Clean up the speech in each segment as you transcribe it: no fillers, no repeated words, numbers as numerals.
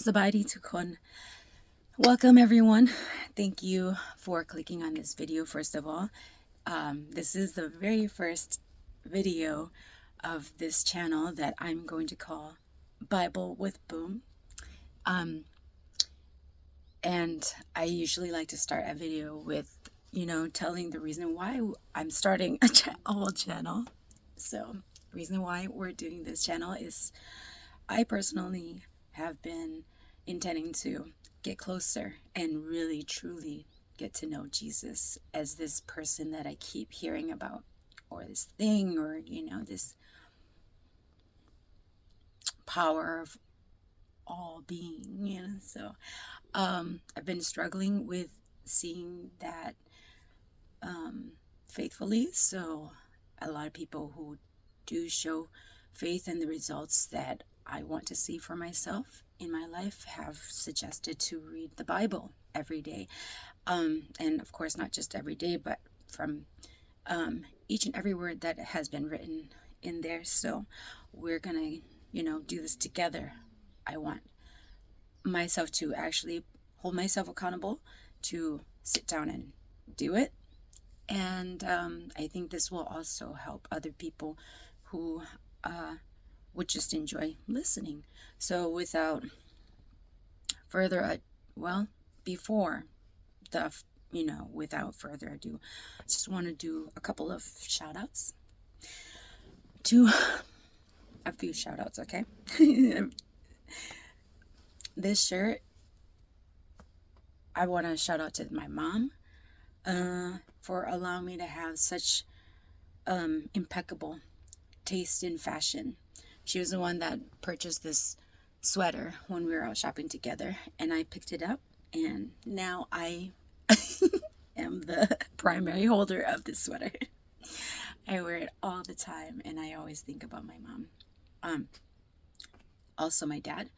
Sabadi Tukon. Welcome everyone. Thank you for clicking on this video first of all. This is the very first video of this channel that I'm going to call Bible with Boom. And I usually like to start a video with, telling the reason why I'm starting a whole channel. So, the reason why we're doing this channel is I personally have been intending to get closer and really truly get to know Jesus as this person that I keep hearing about, or this thing, or this power of all being. So I've been struggling with seeing that faithfully. So a lot of people who do show faith in the results that I want to see for myself in my life have suggested to read the Bible every day. And of course, not just every day, but from each and every word that has been written in there. So we're going to, do this together. I want myself to actually hold myself accountable to sit down and do it. And I think this will also help other people who would just enjoy listening. So without further without further ado, I just want to do a couple of shout outs to a few shout outs, okay? This shirt, I want to shout out to my mom for allowing me to have such impeccable taste in fashion. She was the one that purchased this sweater when we were out shopping together, and I picked it up, and now I am the primary holder of this sweater. I wear it all the time, and I always think about my mom. Also my dad,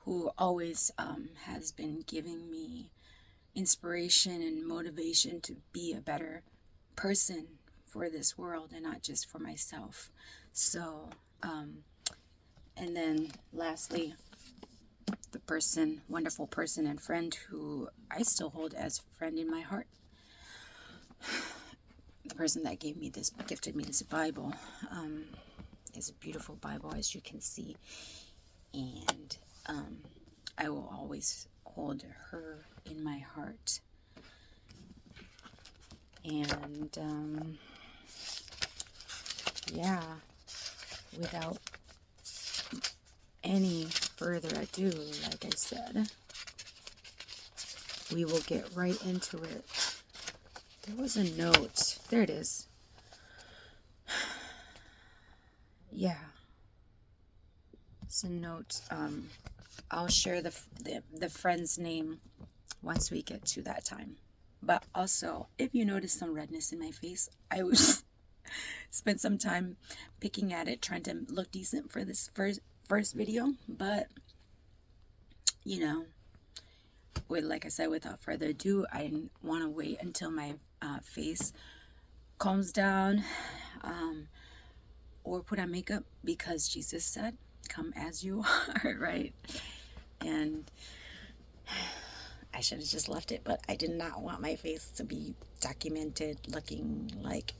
who always has been giving me inspiration and motivation to be a better person for this world and not just for myself. So and then lastly, the wonderful person and friend who I still hold as a friend in my heart, the person that gifted me this Bible. It's a beautiful Bible, as you can see, and I will always hold her in my heart. And without any further ado, like I said, we will get right into it. There was a note. There it is. Yeah. It's a note. I'll share the friend's name once we get to that time. But also, if you notice some redness in my face, I was spent some time picking at it, trying to look decent for this first video. But like I said, without further ado, I didn't want to wait until my face calms down or put on makeup, because Jesus said, "Come as you are," right? And I should have just left it, but I did not want my face to be documented looking like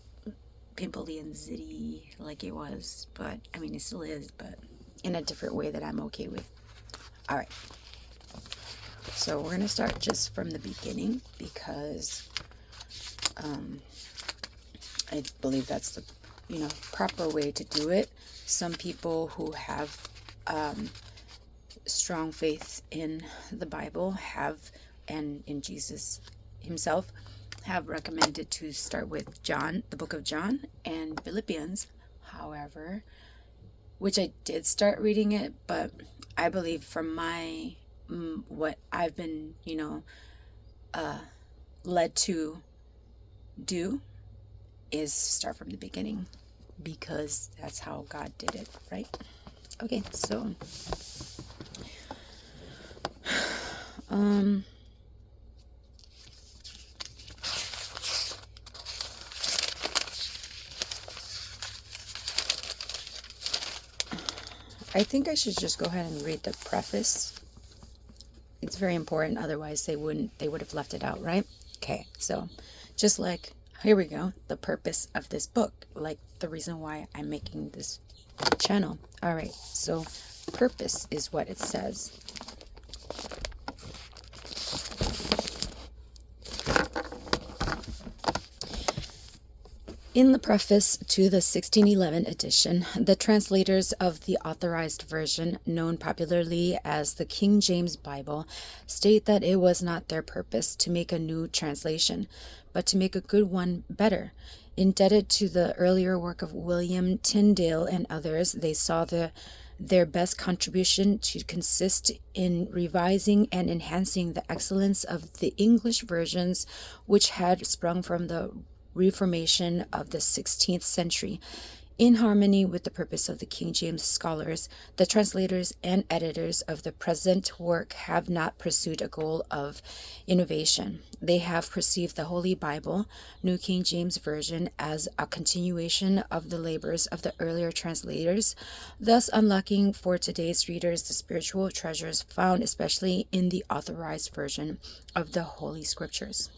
pimply and zitty like it was. But I mean, it still is, but in a different way that I'm okay with. All right. So we're going to start just from the beginning, because I believe that's the proper way to do it. Some people who have strong faith in the Bible and in Jesus himself, have recommended to start with John, the book of John, and Philippians. However, which I did start reading it, but I believe from my what I've been led to do is start from the beginning, because that's how God did it, right? Okay, so I think I should just go ahead and read the preface It's very important. Otherwise, they would have left it out, right? Okay, so just like, here we go, the purpose of this book, like the reason why I'm making this channel. All right, so purpose is what it says. In the preface to the 1611 edition, the translators of the Authorized Version, known popularly as the King James Bible, state that it was not their purpose to make a new translation, but to make a good one better. Indebted to the earlier work of William Tyndale and others, they saw their best contribution to consist in revising and enhancing the excellence of the English versions, which had sprung from the Reformation of the 16th century. In harmony with the purpose of the King James scholars, the translators and editors of the present work have not pursued a goal of innovation. They have perceived the Holy Bible, New King James Version, as a continuation of the labors of the earlier translators, thus unlocking for today's readers the spiritual treasures found especially in the Authorized Version of the Holy Scriptures.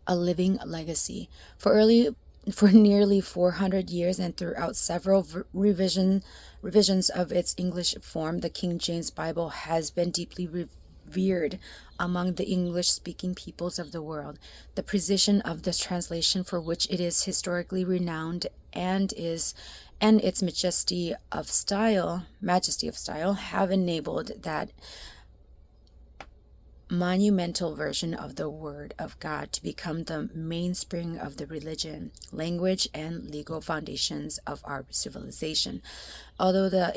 A living legacy. For nearly 400 years and throughout several revisions of its English form, the King James Bible has been deeply revered among the English-speaking peoples of the world. The precision of this translation, for which it is historically renowned, and its majesty of style have enabled that monumental version of the Word of God to become the mainspring of the religion, language, and legal foundations of our civilization. Although the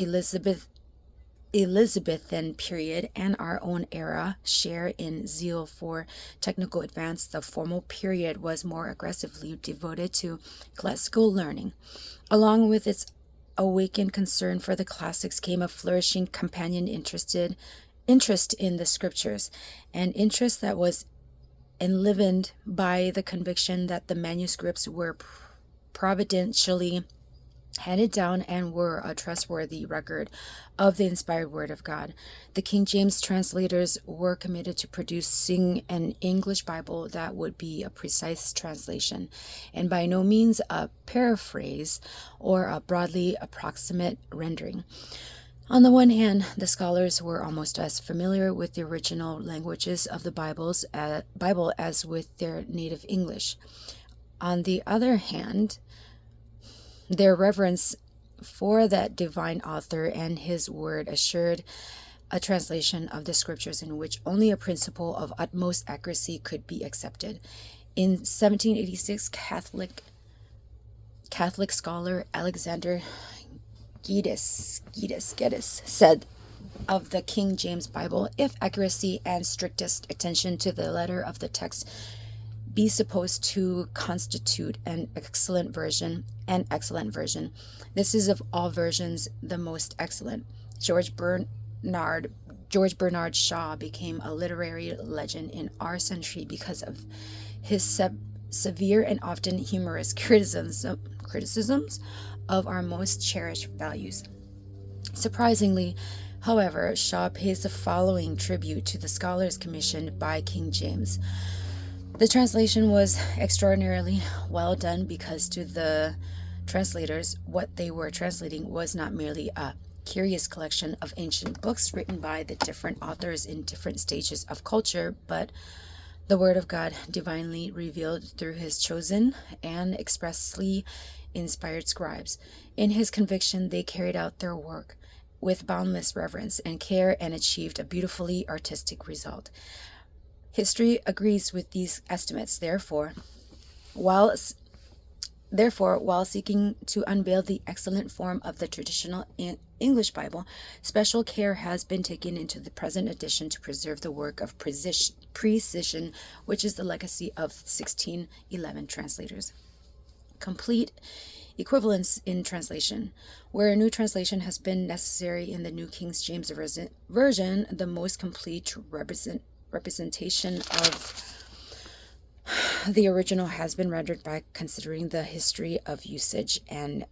Elizabethan period and our own era share in zeal for technical advance, the formal period was more aggressively devoted to classical learning. Along with its awakened concern for the classics came a flourishing companion interest in the scriptures, an interest that was enlivened by the conviction that the manuscripts were providentially handed down and were a trustworthy record of the inspired word of God. The King James translators were committed to producing an English Bible that would be a precise translation, and by no means a paraphrase or a broadly approximate rendering. On the one hand, the scholars were almost as familiar with the original languages of the Bible as with their native English. On the other hand, their reverence for that divine author and his word assured a translation of the scriptures in which only a principle of utmost accuracy could be accepted. In 1786, Catholic scholar Alexander Geddes said of the King James Bible, if accuracy and strictest attention to the letter of the text be supposed to constitute an excellent version, this is of all versions the most excellent. George Bernard Shaw became a literary legend in our century because of his severe and often humorous criticisms of our most cherished values. Surprisingly, however, Shaw pays the following tribute to the scholars commissioned by King James. The translation was extraordinarily well done because to the translators, what they were translating was not merely a curious collection of ancient books written by the different authors in different stages of culture, but the Word of God divinely revealed through his chosen and expressly inspired scribes. In his conviction, they carried out their work with boundless reverence and care and achieved a beautifully artistic result. History agrees with these estimates. Therefore, while seeking to unveil the excellent form of the traditional English Bible, special care has been taken into the present edition to preserve the work of precision, which is the legacy of 1611 translators. Complete equivalence in translation. Where a new translation has been necessary in the New King James Version, the most complete representation of the original has been rendered by considering the history of usage and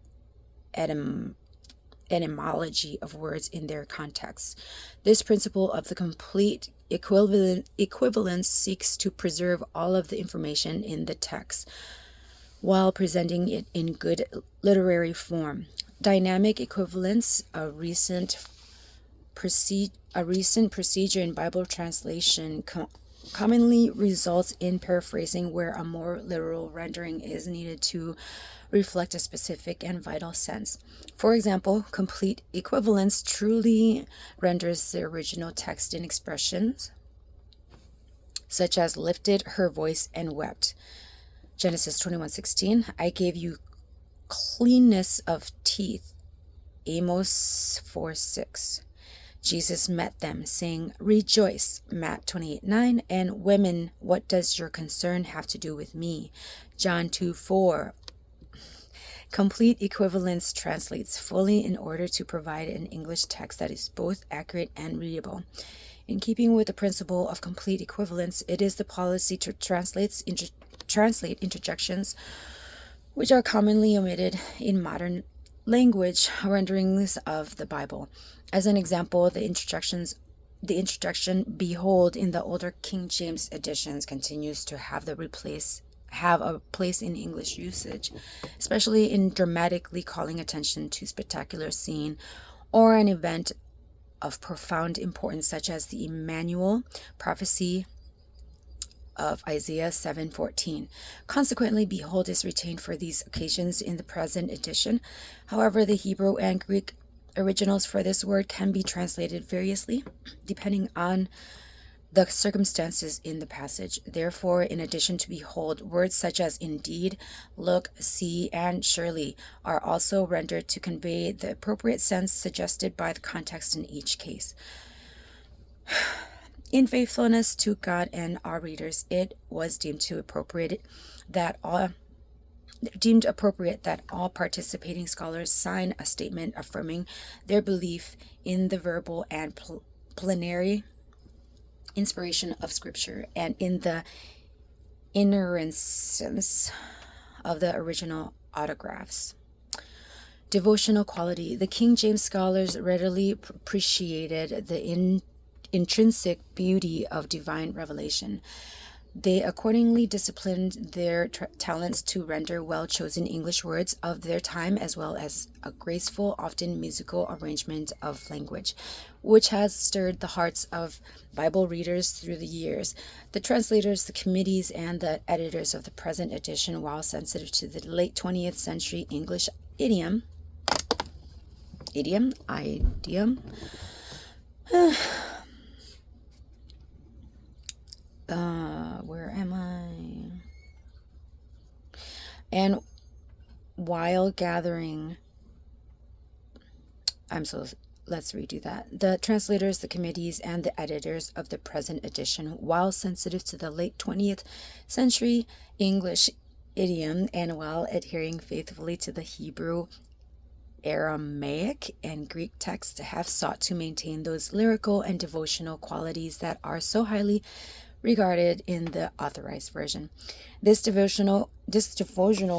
etymology of words in their context. This principle of the complete equivalence seeks to preserve all of the information in the text while presenting it in good literary form. Dynamic equivalence, a recent procedure in Bible translation, commonly results in paraphrasing where a more literal rendering is needed to reflect a specific and vital sense. For example, complete equivalence truly renders the original text in expressions such as lifted her voice and wept. Genesis 21:16, I gave you cleanness of teeth. Amos 4:6. Jesus met them, saying, Rejoice, Matt 28:9, and women, what does your concern have to do with me? John 2:4. Complete equivalence translates fully in order to provide an English text that is both accurate and readable. In keeping with the principle of complete equivalence, it is the policy to translate interjections which are commonly omitted in modern language renderings of the Bible. As an example, the introduction "Behold" in the older King James editions continues to have a place in English usage, especially in dramatically calling attention to spectacular scene or an event of profound importance, such as the Emmanuel prophecy of Isaiah 7:14. Consequently, "behold" is retained for these occasions in the present edition. However, the Hebrew and Greek originals for this word can be translated variously depending on the circumstances in the passage. Therefore, in addition to "behold," words such as "indeed," "look," "see," and "surely" are also rendered to convey the appropriate sense suggested by the context in each case. In faithfulness to God and our readers, it was deemed appropriate that all participating scholars sign a statement affirming their belief in the verbal and plenary inspiration of Scripture and in the inerrancy of the original autographs. Devotional quality. The King James scholars readily appreciated the intrinsic beauty of divine revelation. They accordingly disciplined their talents to render well-chosen English words of their time, as well as a graceful, often musical arrangement of language, which has stirred the hearts of Bible readers through the years. The translators, the committees, and the editors of the present edition, while sensitive to the late 20th century English idiom, where am I? And while gathering, let's redo that. The translators, the committees, and the editors of the present edition, while sensitive to the late 20th century English idiom, and while adhering faithfully to the Hebrew, Aramaic, and Greek texts, have sought to maintain those lyrical and devotional qualities that are so highly regarded in the Authorized Version. This devotional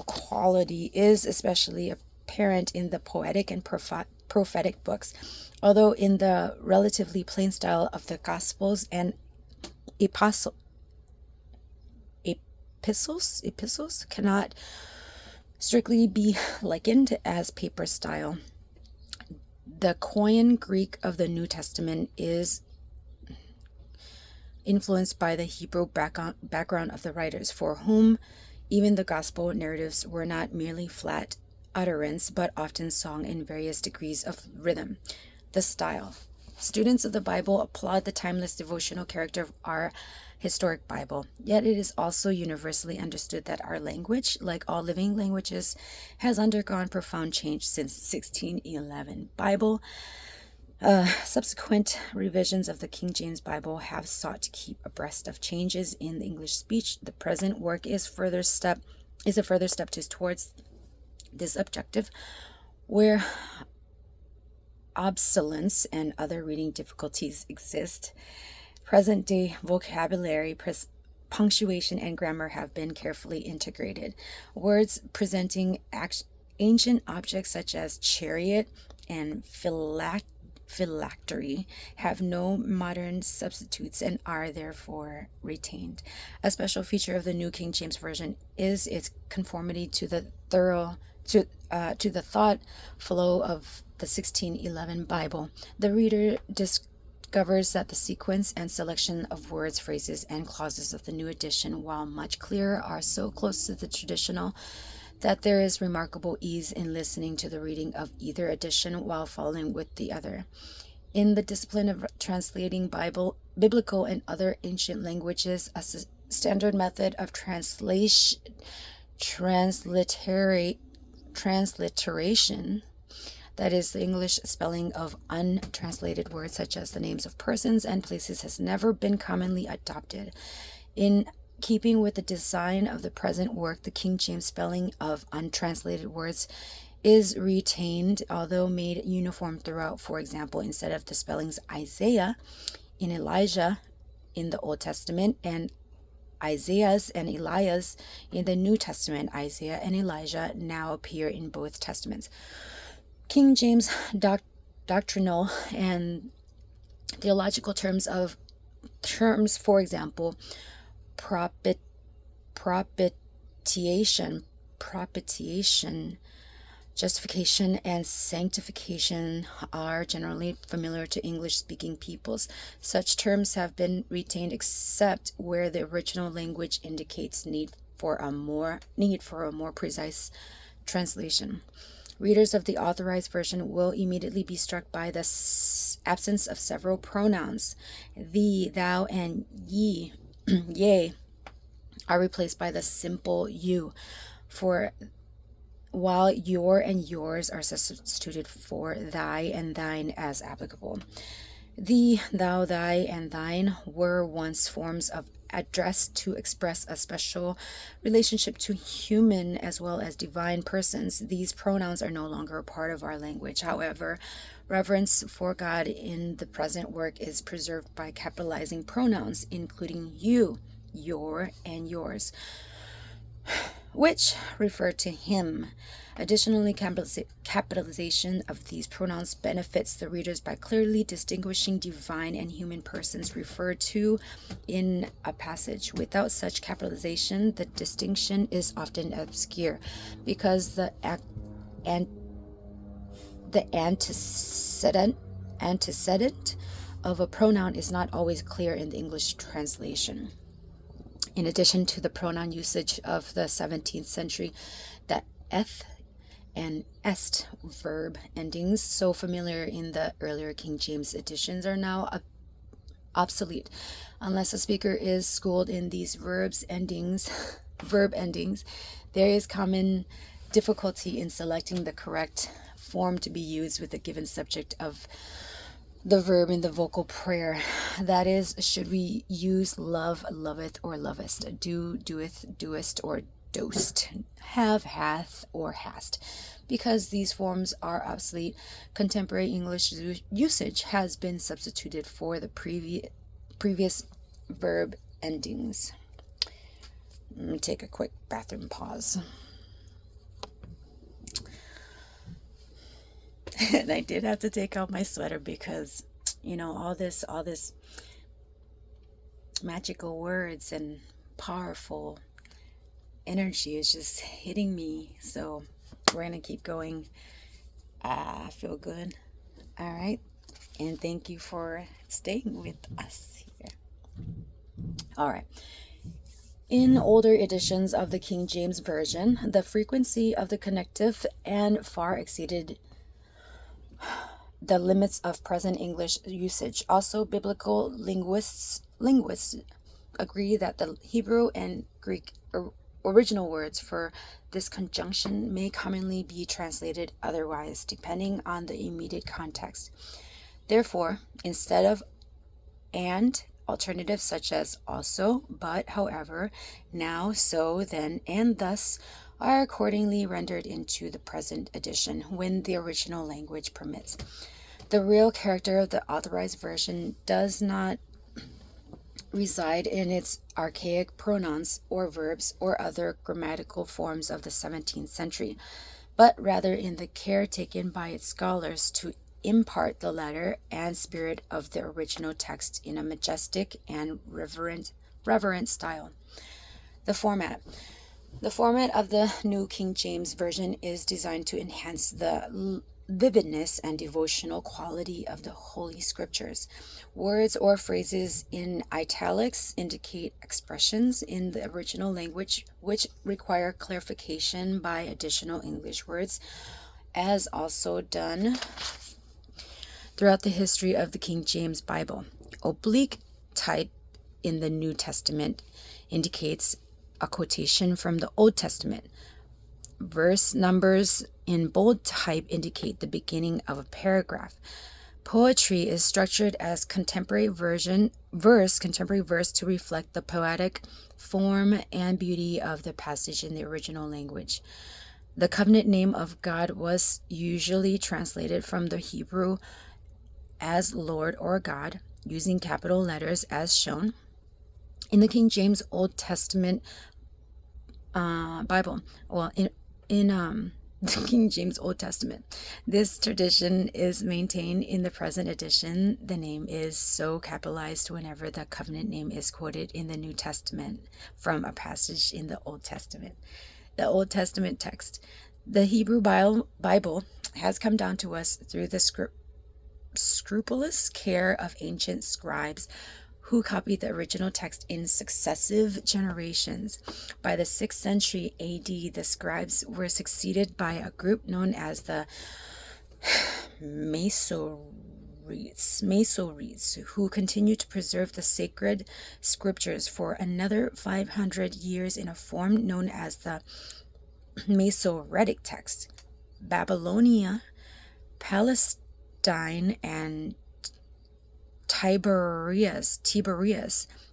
quality is especially apparent in the poetic and prophetic books, although in the relatively plain style of the Gospels and epistles cannot strictly be likened as paper style. The Koine Greek of the New Testament is influenced by the Hebrew background of the writers, for whom even the gospel narratives were not merely flat utterance, but often song in various degrees of rhythm. The style. Students of the Bible applaud the timeless devotional character of our historic Bible, yet it is also universally understood that our language, like all living languages, has undergone profound change since 1611. Subsequent revisions of the King James Bible have sought to keep abreast of changes in the English speech. The present work is a further step towards this objective, where obsolescence and other reading difficulties exist. Present-day vocabulary, punctuation, and grammar have been carefully integrated. Words presenting ancient objects such as chariot, and phylactery have no modern substitutes and are therefore retained. A special feature of the New King James Version is its conformity to the thought flow of the 1611 Bible. The reader discovers that the sequence and selection of words, phrases, and clauses of the new edition, while much clearer, are so close to the traditional that there is remarkable ease in listening to the reading of either edition while following with the other. In the discipline of translating biblical and other ancient languages, a standard method of transliteration, that is, the English spelling of untranslated words such as the names of persons and places, has never been commonly adopted. In keeping with the design of the present work, the King James spelling of untranslated words is retained, although made uniform throughout. For example, instead of the spellings Isaiah in Elijah in the Old Testament and Isaiah's and Elias in the New Testament, Isaiah and Elijah now appear in both Testaments. King James doctrinal and theological terms, for example, propitiation, justification, and sanctification are generally familiar to English-speaking peoples. Such terms have been retained except where the original language indicates need for a more precise translation. Readers of the Authorized Version will immediately be struck by the absence of several pronouns. Thee, thou, and ye, yea, are replaced by the simple you, while your and yours are substituted for thy and thine as applicable. Thee, thou, thy, and thine were once forms of address to express a special relationship to human as well as divine persons. These pronouns are no longer a part of our language. However, reverence for God in the present work is preserved by capitalizing pronouns, including you, your, and yours, which refer to him. Additionally, capitalization of these pronouns benefits the readers by clearly distinguishing divine and human persons referred to in a passage. Without such capitalization, the distinction is often obscure because the antecedent of a pronoun is not always clear in the English translation. In addition to the pronoun usage of the 17th century, the eth and est verb endings, so familiar in the earlier King James editions, are now obsolete. Unless a speaker is schooled in these verb endings, there is common difficulty in selecting the correct form to be used with a given subject of the verb in the vocal prayer. That is, should we use love, loveth, or lovest, do, doeth, doest, or dost, have, hath, or hast? Because these forms are obsolete, contemporary English usage has been substituted for the previous verb endings. Let me take a quick bathroom pause. And I did have to take out my sweater because, all this magical words and powerful energy is just hitting me. So we're going to keep going. I feel good. All right. And thank you for staying with us here. All right. In older editions of the King James Version, the frequency of the connective and far exceeded the limits of present English usage. Also, biblical linguists agree that the Hebrew and Greek original words for this conjunction may commonly be translated otherwise, depending on the immediate context. Therefore, instead of and, alternatives such as also, but, however, now, so, then, and thus are accordingly rendered into the present edition when the original language permits. The real character of the Authorized Version does not reside in its archaic pronouns or verbs or other grammatical forms of the 17th century, but rather in the care taken by its scholars to impart the letter and spirit of the original text in a majestic and reverent style. The format. The format of the New King James Version is designed to enhance the vividness and devotional quality of the Holy Scriptures. Words or phrases in italics indicate expressions in the original language which require clarification by additional English words, as also done throughout the history of the King James Bible. Oblique type in the New Testament indicates a quotation from the Old Testament. Verse numbers in bold type indicate the beginning of a paragraph. Poetry is structured as contemporary verse to reflect the poetic form and beauty of the passage in the original language. The covenant name of God was usually translated from the Hebrew as Lord or God, using capital letters as shown in the King James Old Testament Bible. In the King James Old Testament. This tradition is maintained in the present edition. The name is so capitalized whenever the covenant name is quoted in the New Testament from a passage in the Old Testament. The Old Testament text. The Hebrew Bible has come down to us through the scrupulous care of ancient scribes who copied the original text in successive generations. By the 6th century AD, the scribes were succeeded by a group known as the Masoretes, who continued to preserve the sacred scriptures for another 500 years in a form known as the Masoretic text. Babylonia, Palestine, and Tiberias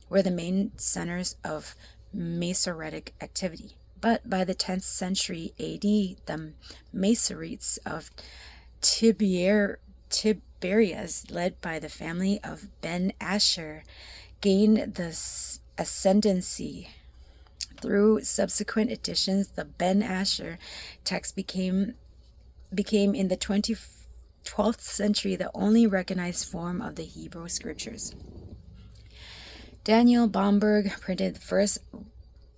were the main centers of Masoretic activity. But by the 10th century AD, the Masoretes of Tiberias, led by the family of Ben Asher, gained the ascendancy. Through subsequent editions, the Ben Asher text became in the 12th century the only recognized form of the Hebrew Scriptures. Daniel Bomberg printed the first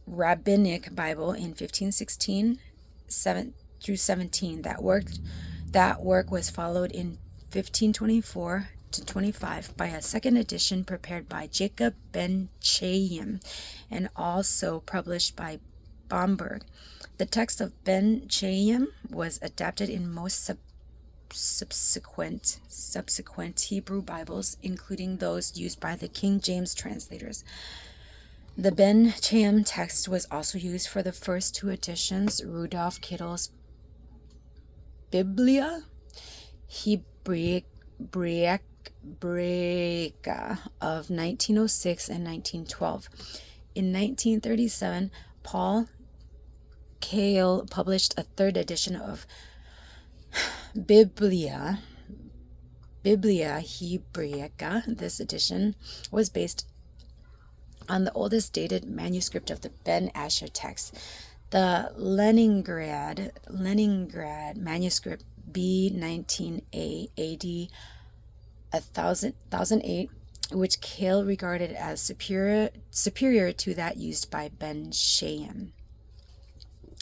rabbinic Bible in 1516 through 17. That work was followed in 1524 to 25 by a second edition prepared by Jacob Ben Chaim and also published by Bomberg. The text of Ben Chaim was adapted in most subsequent Hebrew Bibles, including those used by the King James translators. The Ben Chaim text was also used for the first two editions, Rudolf Kittle's Biblia Hebraica of 1906 and 1912. In 1937, Paul Kale published a third edition of Biblia Hebraica. This edition was based on the oldest dated manuscript of the Ben Asher text, the Leningrad manuscript B19A AD 1008, which Kale regarded as superior to that used by Ben Chaim.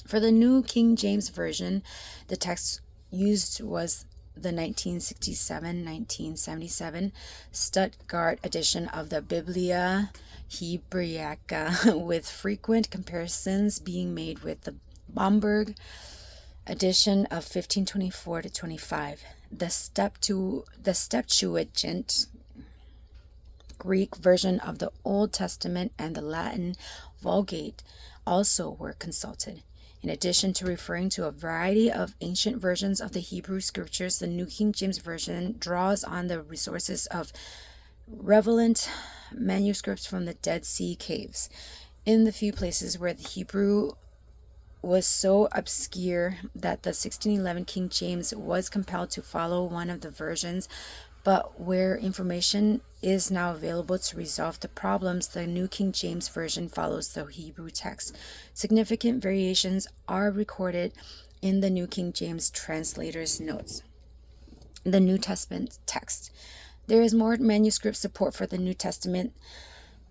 For the New King James Version, the text used was the 1967-1977 Stuttgart edition of the Biblia Hebraica, with frequent comparisons being made with the Bomberg edition of 1524 to 25. The Septuagint Greek version of the Old Testament and the Latin Vulgate also were consulted. In addition to referring to a variety of ancient versions of the Hebrew Scriptures, the New King James Version draws on the resources of relevant manuscripts from the Dead Sea caves. In the few places where the Hebrew was so obscure that the 1611 King James was compelled to follow one of the versions, but where information is now available to resolve the problems, the New King James Version follows the Hebrew text. Significant variations are recorded in the New King James Translator's notes. The New Testament text. There is more manuscript support for the New Testament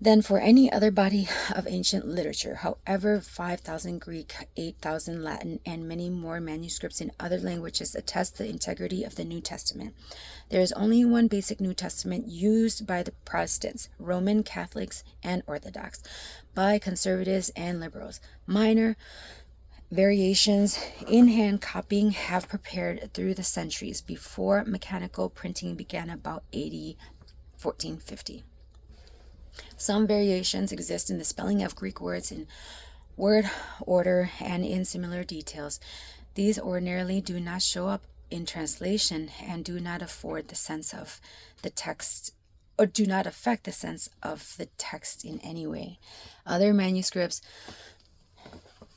than for any other body of ancient literature. However, 5,000 Greek, 8,000 Latin, and many more manuscripts in other languages attest the integrity of the New Testament. There is only one basic New Testament used by the Protestants, Roman Catholics, and Orthodox, by conservatives and liberals. Minor variations in hand copying have prepared through the centuries before mechanical printing began about AD 1450. Some variations exist in the spelling of Greek words, in word order, and in similar details. These ordinarily do not show up in translation and do not afford the sense of the text, or do not affect the sense of the text in any way. Other manuscripts,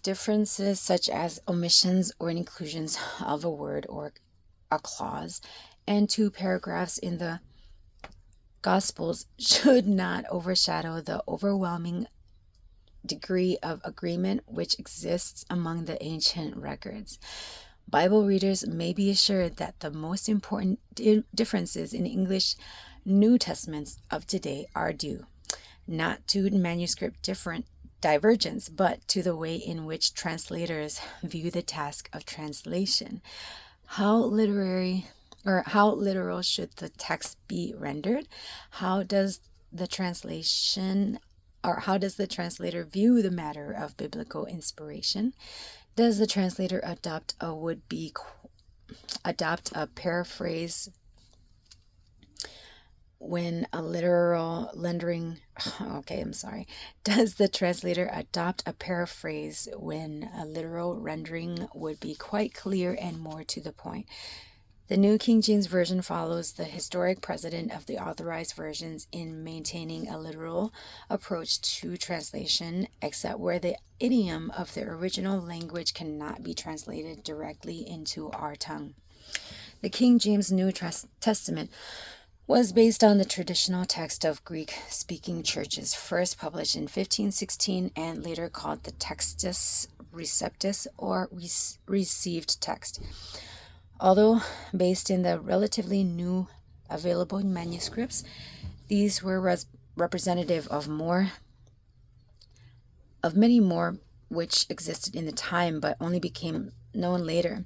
differences such as omissions or inclusions of a word or a clause and 2 paragraphs in the Gospels, should not overshadow the overwhelming degree of agreement which exists among the ancient records. Bible readers may be assured that the most important differences in English New Testaments of today are due not to manuscript divergence, but to the way in which translators view the task of translation. How literal should the text be rendered? How does the translator view the matter of biblical inspiration? Does the translator adopt a paraphrase when a literal rendering Does the translator adopt a paraphrase when a literal rendering would be quite clear and more to the point? The New King James Version follows the historic precedent of the authorized versions in maintaining a literal approach to translation, except where the idiom of the original language cannot be translated directly into our tongue. The King James New Testament was based on the traditional text of Greek-speaking churches, first published in 1516 and later called the Textus Receptus, or received text. Although based in the relatively new available manuscripts, these were representative of many more which existed in the time but only became known later.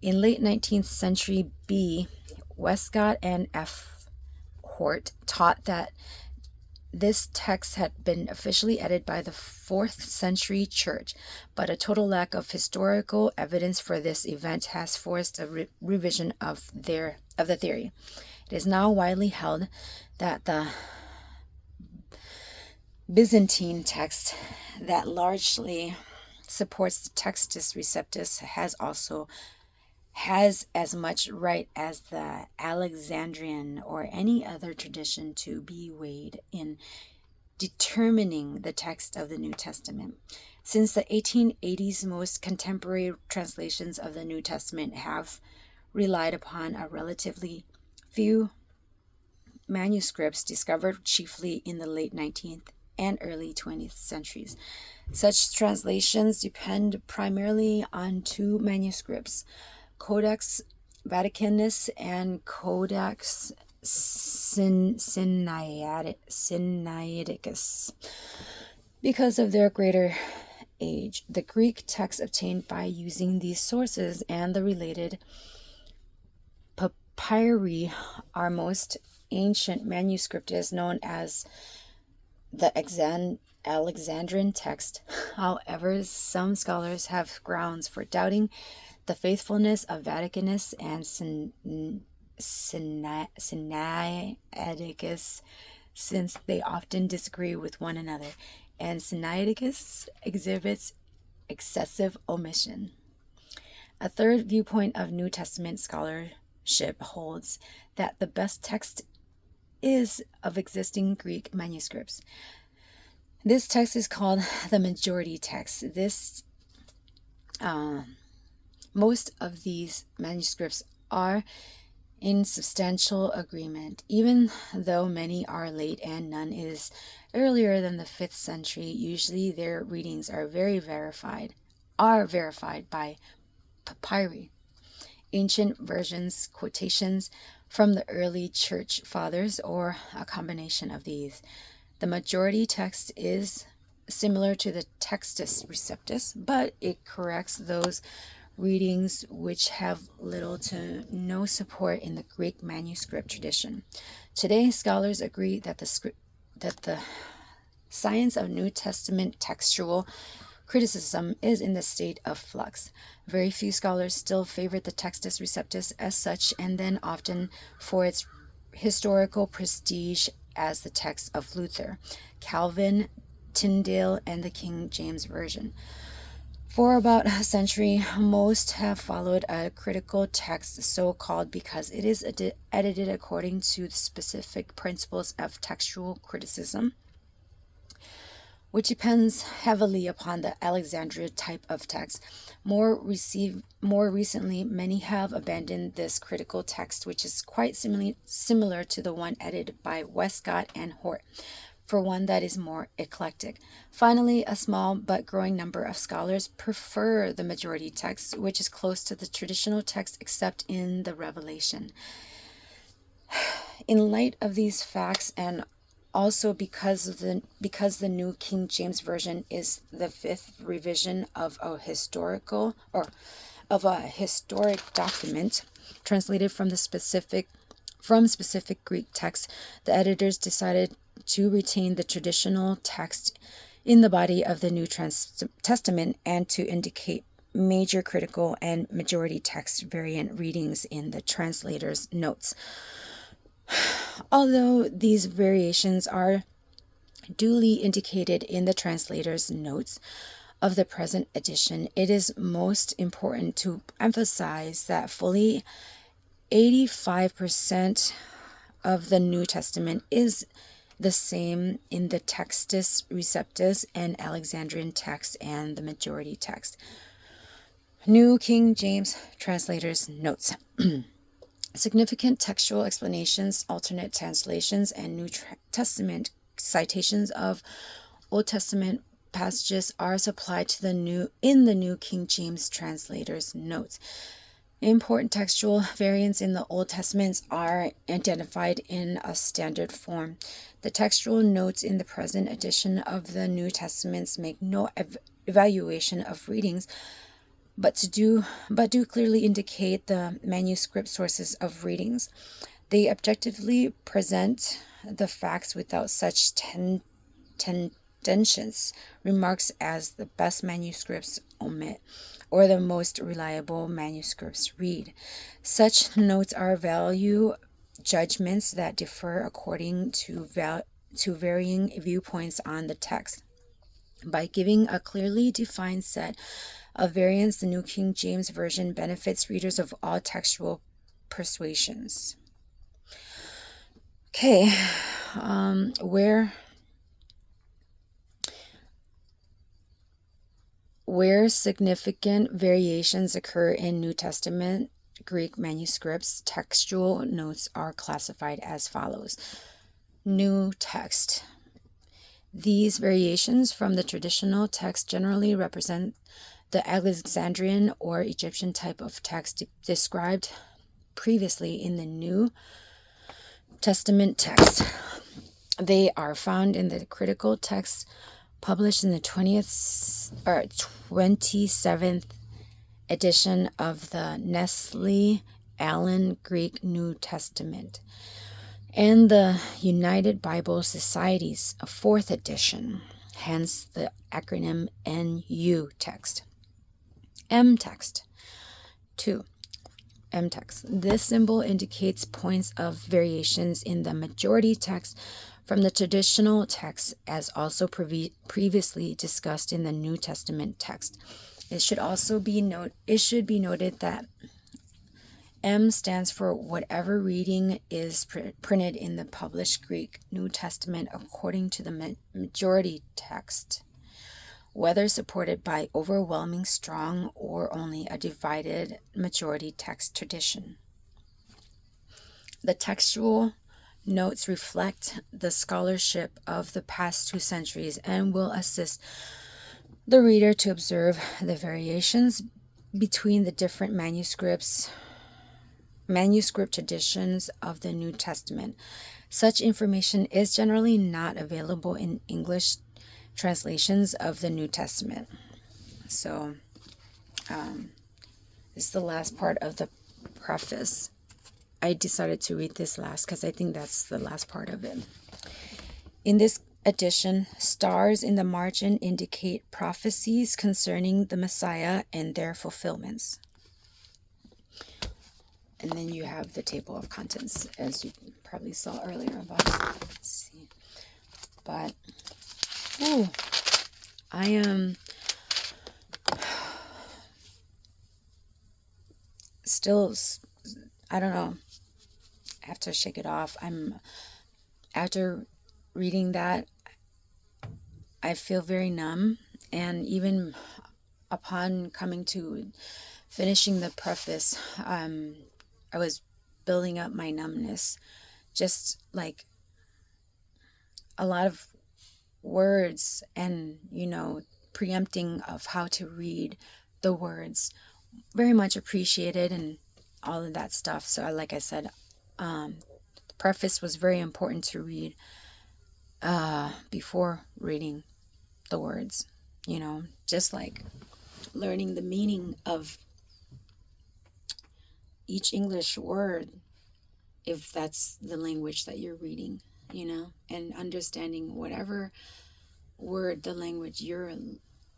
In late 19th century B, Westcott and F. Hort taught that this text had been officially edited by the 4th century church, but a total lack of historical evidence for this event has forced a revision of the theory. It is now widely held that the Byzantine text that largely supports the Textus Receptus has as much right as the Alexandrian or any other tradition to be weighed in determining the text of the New Testament. Since the 1880s, most contemporary translations of the New Testament have relied upon a relatively few manuscripts discovered chiefly in the late 19th and early 20th centuries. Such translations depend primarily on 2 manuscripts, Codex Vaticanus and Codex Sinaiticus. Because of their greater age, the Greek text obtained by using these sources and the related papyri, our most ancient manuscript, is known as the Alexandrian text. However, some scholars have grounds for doubting the faithfulness of Vaticanus and Sinaiticus, since they often disagree with one another, and Sinaiticus exhibits excessive omission. A third viewpoint of New Testament scholarship holds that the best text is of existing Greek manuscripts. This text is called the majority text. Most of these manuscripts are in substantial agreement, even though many are late and none is earlier than the 5th century. Usually their readings are verified by papyri, ancient versions, quotations from the early church fathers, or a combination of these. The majority text is similar to the Textus Receptus, but it corrects those readings which have little to no support in the Greek manuscript tradition. Today, scholars agree that the science of New Testament textual criticism is in the state of flux. Very few scholars still favor the Textus Receptus as such, and then often for its historical prestige as the text of Luther, Calvin, Tyndale, and the King James Version. For about a century, most have followed a critical text, so called because it is edited according to the specific principles of textual criticism, which depends heavily upon the Alexandria type of text. More recently, many have abandoned this critical text, which is quite similar to the one edited by Westcott and Hort, for one that is more eclectic. Finally, a small but growing number of scholars prefer the majority text, which is close to the traditional text except in the Revelation. In light of these facts, and also because the New King James Version is the fifth revision of a historic document translated from specific Greek texts, the editors decided to retain the traditional text in the body of the New Testament and to indicate major critical and majority text variant readings in the translator's notes. Although these variations are duly indicated in the translator's notes of the present edition, it is most important to emphasize that fully 85% of the New Testament is the same in the Textus Receptus and Alexandrian text and the majority text. New King James Translator's Notes. Significant textual explanations, alternate translations, and New Testament citations of Old Testament passages are supplied to in the New King James Translator's Notes. Important textual variants in the Old Testament are identified in a standard form. The textual notes in the present edition of the New Testament make no evaluation of readings, but do clearly indicate the manuscript sources of readings. They objectively present the facts without such tendentious remarks as the best manuscripts omit or the most reliable manuscripts read. Such notes are value judgments that differ according to varying viewpoints on the text. By giving a clearly defined set of variants, the New King James Version benefits readers of all textual persuasions. Okay, where significant variations occur in New Testament Greek manuscripts, textual notes are classified as follows. New text. These variations from the traditional text generally represent the Alexandrian or Egyptian type of text described previously in the New Testament text. They are found in the critical text published in the 27th edition of the Nestle Allen Greek New Testament and the United Bible Society's 4th edition, hence the acronym NU text. M text. 2. M text. This symbol indicates points of variations in the majority text from the traditional text, as also previously discussed in the New Testament text. It should be noted that M stands for whatever reading is printed in the published Greek New Testament according to the majority text, whether supported by overwhelming strong or only a divided majority text tradition. The textual notes reflect the scholarship of the past 2 centuries and will assist the reader to observe the variations between the different manuscript traditions of the New Testament. Such information is generally not available in English translations of the New Testament. So, this is the last part of the preface. I decided to read this last because I think that's the last part of it. In this edition, stars in the margin indicate prophecies concerning the Messiah and their fulfillments. And then you have the table of contents, as you probably saw earlier. Let's see. But, I am still, I don't know, I have to shake it off. After reading that, I feel very numb. And even upon coming to finishing the preface, I was building up my numbness. Just like a lot of words and, preempting of how to read the words. Very much appreciated and all of that stuff. So like I said, the preface was very important to read before reading the words. Just like learning the meaning of each English word, if that's the language that you're reading, and understanding whatever word, the language you're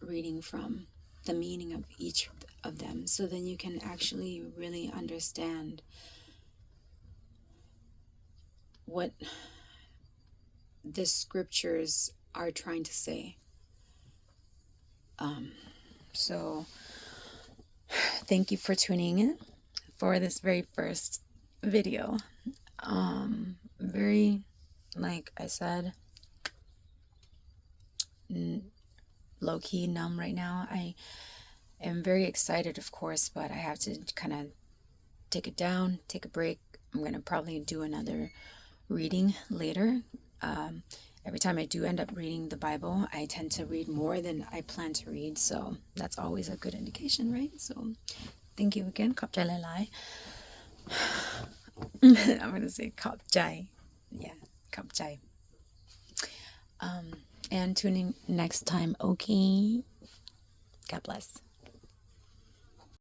reading from, the meaning of each of them, so then you can actually really understand what the scriptures are trying to say. So thank you for tuning in for this very first video. Very, like I said, low-key numb right now. I am very excited, of course, but I have to kind of take it down, take a break. I'm going to probably do another reading later. Every time I do end up reading the Bible, I tend to read more than I plan to read, so that's always a good indication, right? So thank you again. ขอบใจหลายๆ I'm going to say ขอบใจ. Yeah, ขอบใจ. And tune in next time, okay? God bless.